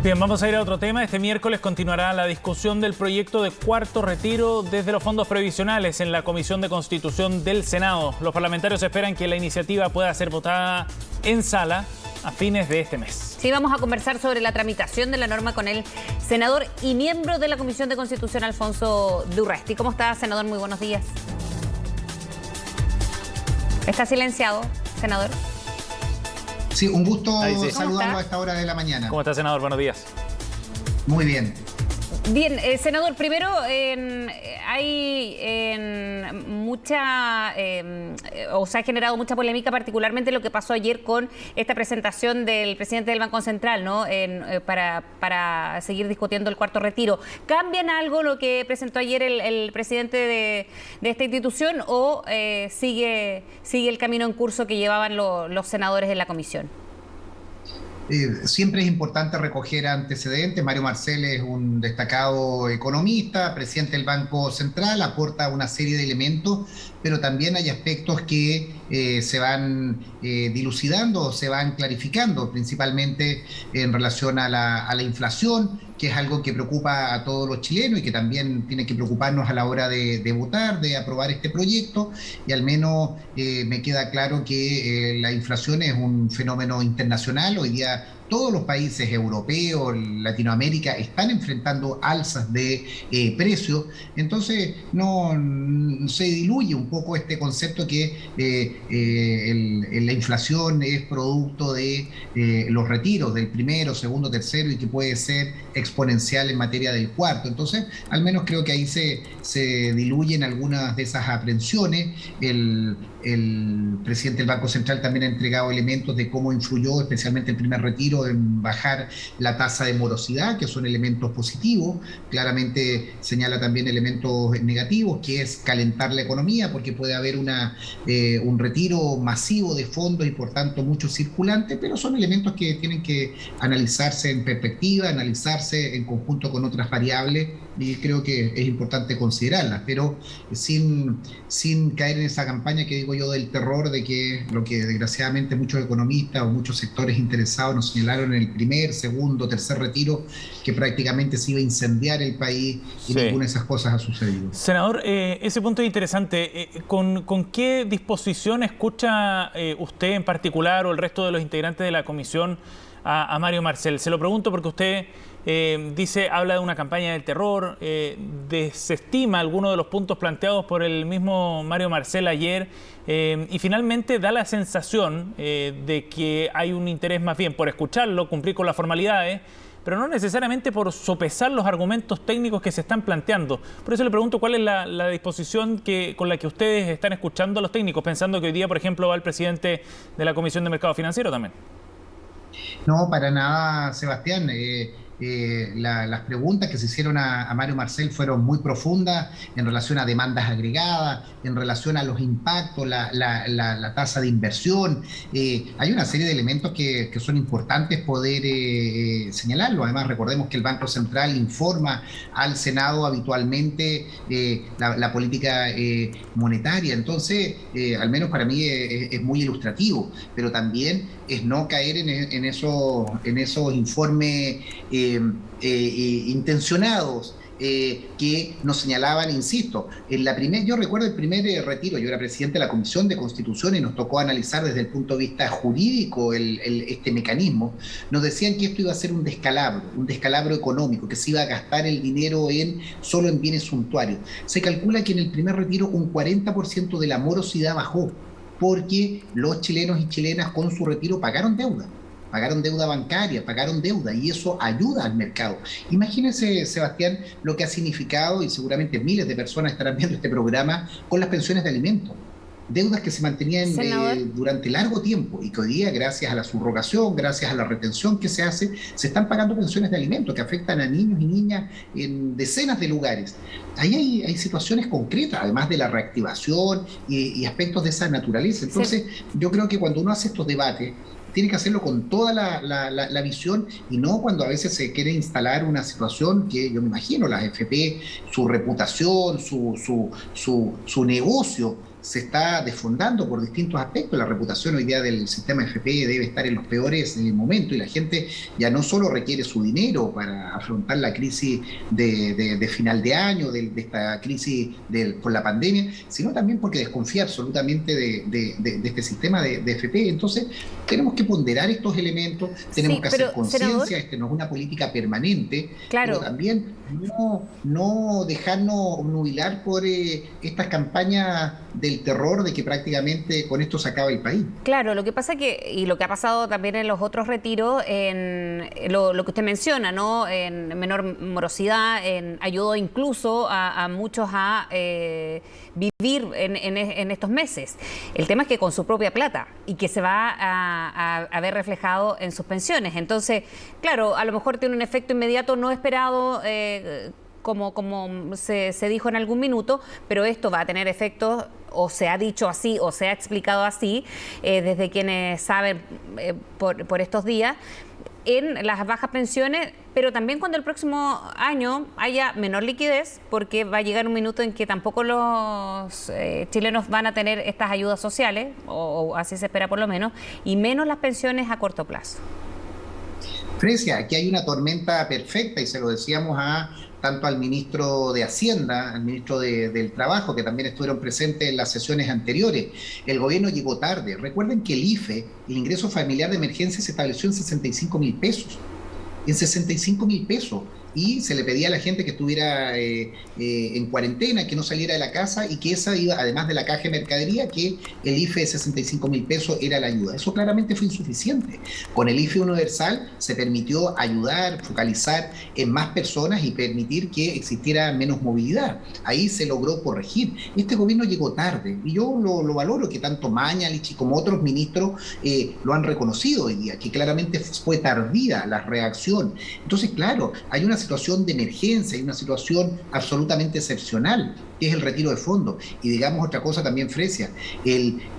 Bien, vamos a ir a otro tema. Este miércoles continuará la discusión del proyecto de cuarto retiro desde los fondos previsionales en la Comisión de Constitución del Senado. Los parlamentarios esperan que la iniciativa pueda ser votada en sala a fines de este mes. Sí, vamos a conversar sobre la tramitación de la norma con el senador y miembro de la Comisión de Constitución, Alfonso de Urresti. ¿Cómo está, senador? Muy buenos días. ¿Está silenciado, senador? Sí, un gusto saludarlo a esta hora de la mañana. ¿Cómo está, senador? Buenos días. Muy bien. Bien, senador, primero se ha generado mucha polémica, particularmente lo que pasó ayer con esta presentación del presidente del Banco Central, ¿no? Para seguir discutiendo el cuarto retiro. ¿Cambian algo lo que presentó ayer el presidente de esta institución o sigue el camino en curso que llevaban los senadores en la comisión? Siempre es importante recoger antecedentes. Mario Marcel es un destacado economista, presidente del Banco Central, aporta una serie de elementos, pero también hay aspectos que se van dilucidando, se van clarificando, principalmente en relación a la inflación, que es algo que preocupa a todos los chilenos y que también tiene que preocuparnos a la hora de votar, de aprobar este proyecto, y al menos me queda claro que la inflación es un fenómeno internacional. Hoy día todos los países europeos, Latinoamérica, están enfrentando alzas de precios. Entonces no se diluye un poco este concepto que la inflación es producto de los retiros del primero, segundo, tercero, y que puede ser exponencial en materia del cuarto. Entonces, al menos creo que ahí se diluyen algunas de esas aprensiones. El presidente del Banco Central también ha entregado elementos de cómo influyó especialmente el primer retiro en bajar la tasa de morosidad, que son elementos positivos. Claramente señala también elementos negativos, que es calentar la economía, porque puede haber un retiro masivo de fondos y por tanto mucho circulante, pero son elementos que tienen que analizarse en perspectiva, analizarse en conjunto con otras variables, y creo que es importante considerarlas, pero sin caer en esa campaña que digo yo del terror, de que lo que desgraciadamente muchos economistas o muchos sectores interesados nos señalaron en el primer, segundo, tercer retiro, que prácticamente se iba a incendiar el país, y ninguna de esas cosas ha sucedido. Senador, ese punto es interesante. ¿Con qué disposición escucha usted en particular o el resto de los integrantes de la comisión a Mario Marcel? Se lo pregunto porque usted habla de una campaña del terror, desestima algunos de los puntos planteados por el mismo Mario Marcel ayer, y finalmente da la sensación de que hay un interés más bien por escucharlo, cumplir con las formalidades, pero no necesariamente por sopesar los argumentos técnicos que se están planteando. Por eso le pregunto cuál es la disposición con la que ustedes están escuchando a los técnicos, pensando que hoy día, por ejemplo, va el presidente de la Comisión de Mercado Financiero también. No, para nada, Sebastián. Las preguntas que se hicieron a Mario Marcel fueron muy profundas en relación a demandas agregadas, en relación a los impactos, la tasa de inversión. Hay una serie de elementos que son importantes poder señalarlo. Además, recordemos que el Banco Central informa al Senado habitualmente la política monetaria. Entonces, al menos para mí es muy ilustrativo, pero también es no caer en esos informes intencionados que nos señalaban, insisto, yo recuerdo el primer retiro. Yo era presidente de la Comisión de Constitución y nos tocó analizar desde el punto de vista jurídico este mecanismo. Nos decían que esto iba a ser un descalabro económico, que se iba a gastar el dinero solo en bienes suntuarios. Se calcula que en el primer retiro un 40% de la morosidad bajó, porque los chilenos y chilenas con su retiro pagaron deuda bancaria, pagaron deuda, y eso ayuda al mercado. Imagínense, Sebastián, lo que ha significado, y seguramente miles de personas estarán viendo este programa, con las pensiones de alimentos. Deudas que se mantenían durante largo tiempo y que hoy día, gracias a la subrogación, gracias a la retención que se hace, se están pagando pensiones de alimentos que afectan a niños y niñas en decenas de lugares. Ahí hay situaciones concretas, además de la reactivación y aspectos de esa naturaleza. Entonces, yo creo que cuando uno hace estos debates, tiene que hacerlo con toda la visión, y no cuando a veces se quiere instalar una situación que yo me imagino las AFP, su reputación, su negocio, se está desfondando por distintos aspectos. La reputación hoy día del sistema AFP debe estar en los peores momentos y la gente ya no solo requiere su dinero para afrontar la crisis de final de año, de esta crisis por la pandemia, sino también porque desconfía absolutamente de este sistema de AFP. Entonces, tenemos que ponderar estos elementos, tenemos que hacer conciencia, no es una política permanente, pero también no dejarnos nubilar por estas campañas del terror de que prácticamente con esto se acaba el país. Claro, lo que pasa y lo que ha pasado también en los otros retiros, en lo que usted menciona, ¿no? En menor morosidad, ayudó incluso a muchos a vivir en estos meses. El tema es que con su propia plata y que se va a ver reflejado en sus pensiones. Entonces, claro, a lo mejor tiene un efecto inmediato no esperado, como se dijo en algún minuto, pero esto va a tener efectos, o se ha dicho así, o se ha explicado así, desde quienes saben por estos días, en las bajas pensiones, pero también cuando el próximo año haya menor liquidez, porque va a llegar un minuto en que tampoco los chilenos van a tener estas ayudas sociales, o así se espera por lo menos, y menos las pensiones a corto plazo. Frecia, aquí hay una tormenta perfecta y se lo decíamos tanto al ministro de Hacienda, al ministro del Trabajo, que también estuvieron presentes en las sesiones anteriores. El gobierno llegó tarde. Recuerden que el IFE, el ingreso familiar de emergencia, se estableció en 65.000 pesos. En 65.000 pesos. Y se le pedía a la gente que estuviera en cuarentena, que no saliera de la casa y que esa iba, además de la caja de mercadería, que el IFE de 65.000 pesos era la ayuda. Eso claramente fue insuficiente. Con el IFE universal se permitió ayudar, focalizar en más personas y permitir que existiera menos movilidad. Ahí se logró corregir. Este gobierno llegó tarde y yo lo valoro, que tanto Mañalich como otros ministros lo han reconocido hoy día, que claramente fue tardía la reacción. Entonces, claro, hay una situación de emergencia, hay una situación absolutamente excepcional, que es el retiro de fondos. Y digamos otra cosa también, Frecia,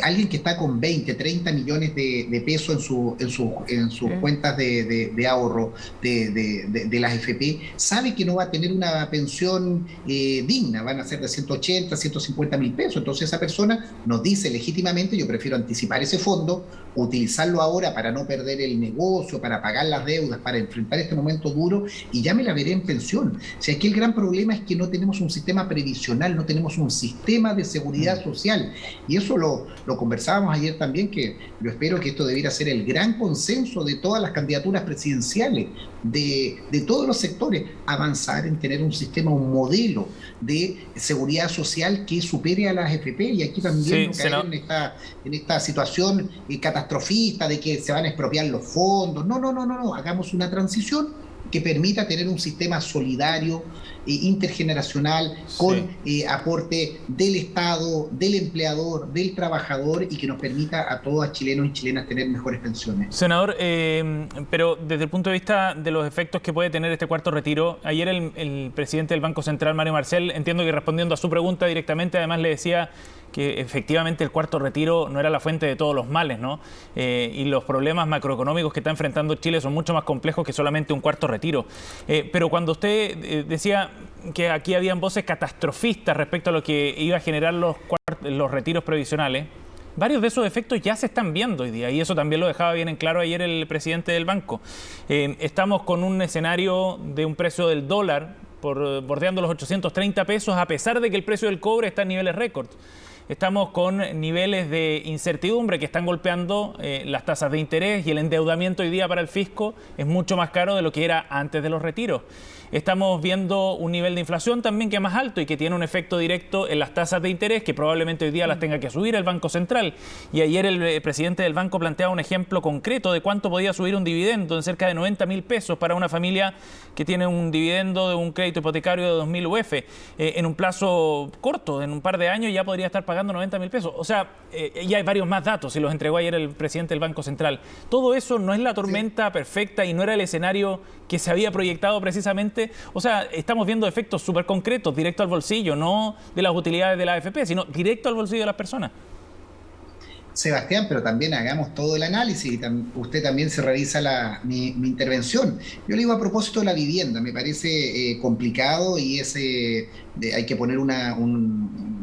alguien que está con 20, 30 millones de pesos en sus cuentas de ahorro de las FP, sabe que no va a tener una pensión digna, van a ser de 180, 150 mil pesos. Entonces esa persona nos dice legítimamente: yo prefiero anticipar ese fondo, utilizarlo ahora para no perder el negocio, para pagar las deudas, para enfrentar este momento duro, y ya me la veré en pensión. O sea, aquí el gran problema es que no tenemos un sistema previsional, no tenemos un sistema de seguridad social. Y eso lo conversábamos ayer también, que yo espero que esto debiera ser el gran consenso de todas las candidaturas presidenciales, de todos los sectores, avanzar en tener un sistema, un modelo de seguridad social que supere a las FP. Y aquí también no caer en esta situación catastrofista de que se van a expropiar los fondos. No, hagamos una transición que permita tener un sistema solidario, intergeneracional, con aporte del Estado, del empleador, del trabajador, y que nos permita a todos chilenos y chilenas tener mejores pensiones. Senador, pero desde el punto de vista de los efectos que puede tener este cuarto retiro, ayer el presidente del Banco Central, Mario Marcel, entiendo que respondiendo a su pregunta directamente, además le decía que efectivamente el cuarto retiro no era la fuente de todos los males, ¿no? Y los problemas macroeconómicos que está enfrentando Chile son mucho más complejos que solamente un cuarto retiro. Pero cuando usted decía que aquí habían voces catastrofistas respecto a lo que iba a generar los retiros previsionales, varios de esos efectos ya se están viendo hoy día, y eso también lo dejaba bien en claro ayer el presidente del banco. Estamos con un escenario de un precio del dólar bordeando los 830 pesos, a pesar de que el precio del cobre está en niveles récord. Estamos con niveles de incertidumbre que están golpeando las tasas de interés, y el endeudamiento hoy día para el fisco es mucho más caro de lo que era antes de los retiros. Estamos viendo un nivel de inflación también que es más alto y que tiene un efecto directo en las tasas de interés, que probablemente hoy día las tenga que subir el Banco Central. Y ayer el presidente del banco planteaba un ejemplo concreto de cuánto podía subir un dividendo en cerca de 90.000 pesos para una familia que tiene un dividendo de un crédito hipotecario de 2.000 UF. En un plazo corto, en un par de años, ya podría estar pagando 90.000 pesos. O sea, ya hay varios más datos y los entregó ayer el presidente del Banco Central. Todo eso no es la tormenta perfecta y no era el escenario que se había proyectado precisamente. O sea, estamos viendo efectos súper concretos, directo al bolsillo, no de las utilidades de la AFP, sino directo al bolsillo de las personas. Sebastián, pero también hagamos todo el análisis, y usted también se revisa mi intervención. Yo le digo a propósito de la vivienda, me parece complicado, y hay que poner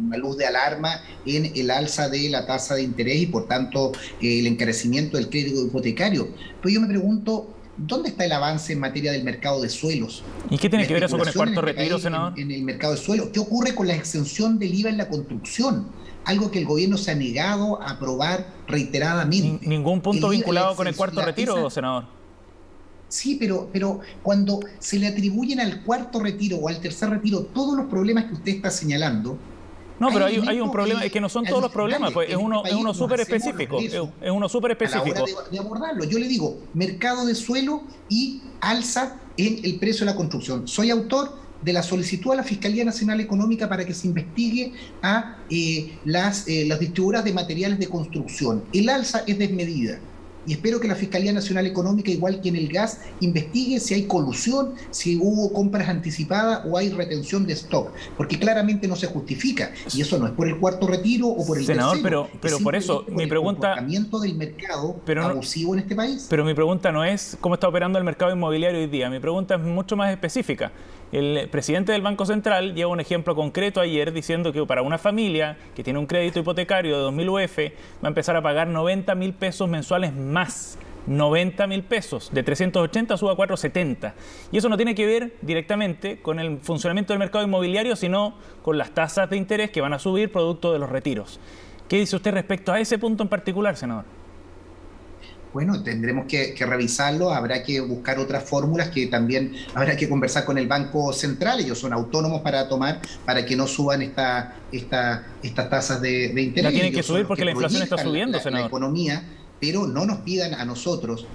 una luz de alarma en el alza de la tasa de interés y por tanto el encarecimiento del crédito hipotecario. Pero yo me pregunto, ¿dónde está el avance en materia del mercado de suelos? ¿Y qué tiene que ver eso con el cuarto retiro, senador? En el mercado de suelos. ¿Qué ocurre con la exención del IVA en la construcción? Algo que el gobierno se ha negado a aprobar reiteradamente. ¿Ningún punto vinculado con el cuarto retiro, senador? Sí, pero cuando se le atribuyen al cuarto retiro o al tercer retiro todos los problemas que usted está señalando. No, pero hay un problema, es que no son todos los problemas, pues es uno súper específico. Es uno súper específico. A la hora de abordarlo, yo le digo, mercado de suelo y alza en el precio de la construcción. Soy autor de la solicitud a la Fiscalía Nacional Económica para que se investigue a las distribuidoras de materiales de construcción. El alza es desmedida. Y espero que la Fiscalía Nacional Económica, igual que en el gas, investigue si hay colusión, si hubo compras anticipadas o hay retención de stock, porque claramente no se justifica. Y eso no es por el cuarto retiro o por el senador, tercero, pero por eso mi pregunta... el comportamiento del mercado abusivo en este país. Pero mi pregunta no es cómo está operando el mercado inmobiliario hoy día. Mi pregunta es mucho más específica. El presidente del Banco Central lleva un ejemplo concreto ayer diciendo que para una familia que tiene un crédito hipotecario de 2.000 UF va a empezar a pagar 90.000 pesos mensuales más. 90.000 pesos, de 380 suba a 470. Y eso no tiene que ver directamente con el funcionamiento del mercado inmobiliario, sino con las tasas de interés que van a subir producto de los retiros. ¿Qué dice usted respecto a ese punto en particular, senador? Bueno, tendremos que revisarlo, habrá que buscar otras fórmulas que también habrá que conversar con el Banco Central. Ellos son autónomos para tomar, para que no suban estas tasas de interés. La tienen que subir porque la inflación está subiendo, senador. La economía, pero no nos pidan a nosotros,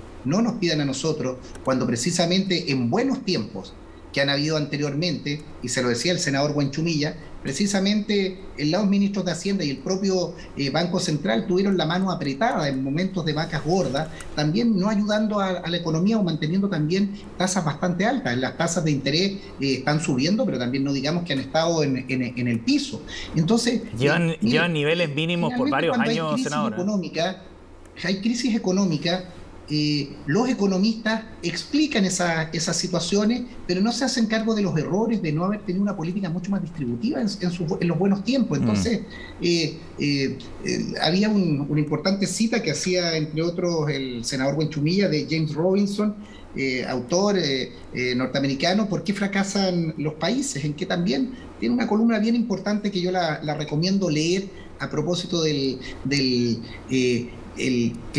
cuando precisamente en buenos tiempos que han habido anteriormente, y se lo decía el senador Buenchumilla, precisamente los ministros de Hacienda y el propio Banco Central tuvieron la mano apretada en momentos de vacas gordas, también no ayudando a la economía o manteniendo también tasas bastante altas. Las tasas de interés están subiendo, pero también no digamos que han estado en el piso. Entonces llevan niveles mínimos por varios años, senador. Hay crisis económica. Los economistas explican esas situaciones, pero no se hacen cargo de los errores de no haber tenido una política mucho más distributiva en los buenos tiempos. Entonces, había una importante cita que hacía, entre otros, el senador Buenchumilla, de James Robinson, autor norteamericano, ¿por qué fracasan los países? En que también tiene una columna bien importante que yo la recomiendo leer a propósito del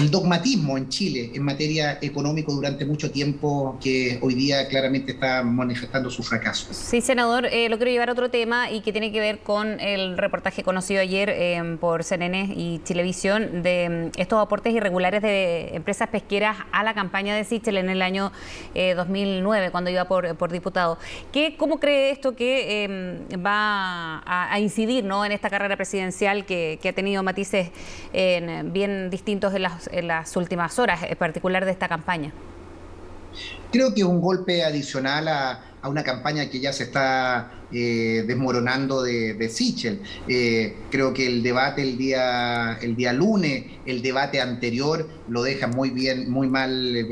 dogmatismo en Chile en materia económica durante mucho tiempo, que hoy día claramente está manifestando su fracaso. Sí, senador, lo quiero llevar a otro tema y que tiene que ver con el reportaje conocido ayer por CNN y Chilevisión de estos aportes irregulares de empresas pesqueras a la campaña de Sichel en el año 2009, cuando iba por diputado. ¿Cómo cree esto que va a incidir, ¿no?, en esta carrera presidencial que ha tenido matices bien distintos en las últimas horas, en particular de esta campaña? Creo que es un golpe adicional a una campaña que ya se está desmoronando de Sichel. Creo que el debate el día lunes, el debate anterior, lo deja muy mal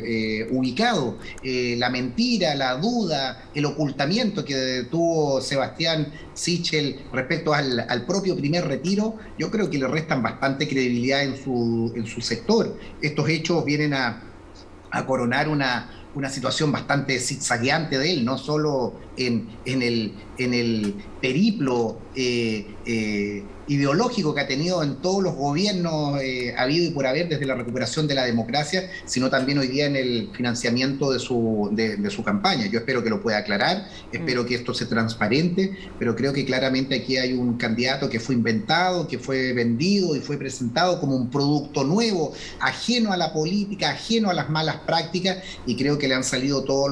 ubicado. La mentira, la duda, el ocultamiento que tuvo Sebastián Sichel respecto al propio primer retiro, yo creo que le restan bastante credibilidad en su sector. Estos hechos vienen a coronar una situación bastante zigzagueante de él, no solo en el periplo ideológico que ha tenido en todos los gobiernos habido y por haber desde la recuperación de la democracia, sino también hoy día en el financiamiento de su campaña. Yo espero que lo pueda aclarar, espero que esto sea transparente, pero creo que claramente aquí hay un candidato que fue inventado, que fue vendido y fue presentado como un producto nuevo, ajeno a la política, ajeno a las malas prácticas, y creo que le han salido todos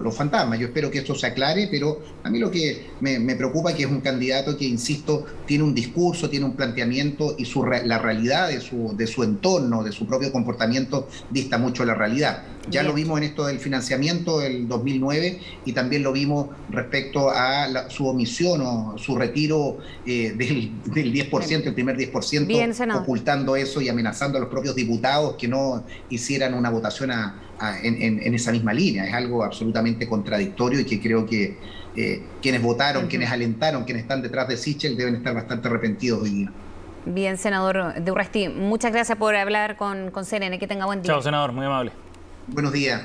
los fantasmas. Yo espero que esto se aclare, pero a mí lo que me preocupa es que es un candidato que, insisto, tiene un discurso, tiene un planteamiento y la realidad de su entorno, de su propio comportamiento, dista mucho de la realidad. Ya lo vimos en esto del financiamiento del 2009 y también lo vimos respecto a su omisión o su retiro del 10%, el primer 10%, ocultando eso y amenazando a los propios diputados que no hicieran una votación a en esa misma línea. Es algo absolutamente contradictorio y que creo que quienes votaron, quienes alentaron, quienes están detrás de Sichel deben estar bastante arrepentidos hoy día. Bien, senador de Urresti, muchas gracias por hablar con CNN. Que tenga buen día. Chao, senador, muy amable. Buenos días.